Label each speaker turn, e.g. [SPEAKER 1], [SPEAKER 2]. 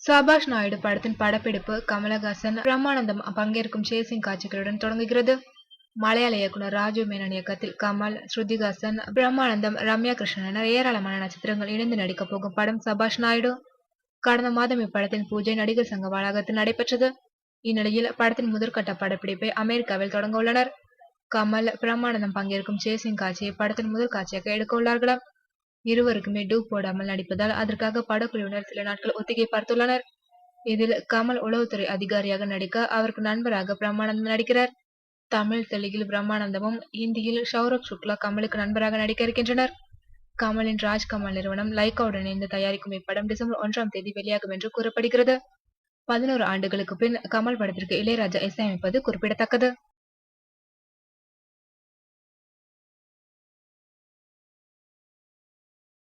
[SPEAKER 1] சபாஷ் நாயுடு படத்தின் படப்பிடிப்பு கமலஹாசன், பிரம்மானந்தம் பங்கேற்கும் சேசிங் காட்சிகளுடன் தொடங்குகிறது. மலையாள இயக்குனர் ராஜு மேனன் இயக்கத்தில் கமல், ஸ்ருதிஹாசன், பிரம்மானந்தம், ரம்யா கிருஷ்ணன் என ஏராளமான நட்சத்திரங்கள் இணைந்து நடிக்க போகும் படம் சபாஷ் நாயுடு. கடந்த மாதம் இப்படத்தின் பூஜை நடிகர் சங்க வளாகத்தில் நடைபெற்றது. இந்நிலையில் படத்தின் முதற்கட்ட படப்பிடிப்பை அமெரிக்காவில் தொடங்க உள்ளனர். கமல், பிரம்மானந்தம் பங்கேற்கும் சேசிங் காட்சியை படத்தின் முதல் காட்சியாக எடுக்க உள்ளார்களாம். இருவருக்குமே டூப் போடாமல் நடிப்பதால் அதற்காக படக்குழுவினர் சில நாட்கள் ஒத்திகை பார்த்துள்ளனர். இதில் கமல் உளவுத்துறை அதிகாரியாக நடிக்க அவருக்கு நண்பராக பிரம்மானந்தம் நடிக்கிறார். தமிழ், தெலுங்கில் பிரம்மானந்தமும், ஹிந்தியில் சௌரப் சுக்லா கமலுக்கு நண்பராக நடிக்க இருக்கின்றனர். கமலின் ராஜ்கமல் நிறுவனம் லைக்காவுடன் இணைந்து தயாரிக்கும் இப்படம் டிசம்பர் 1ஆம் தேதி வெளியாகும் என்று கூறப்படுகிறது. 11 ஆண்டுகளுக்கு பின் கமல் படத்திற்கு இளையராஜா இசையமைப்பது குறிப்பிடத்தக்கது.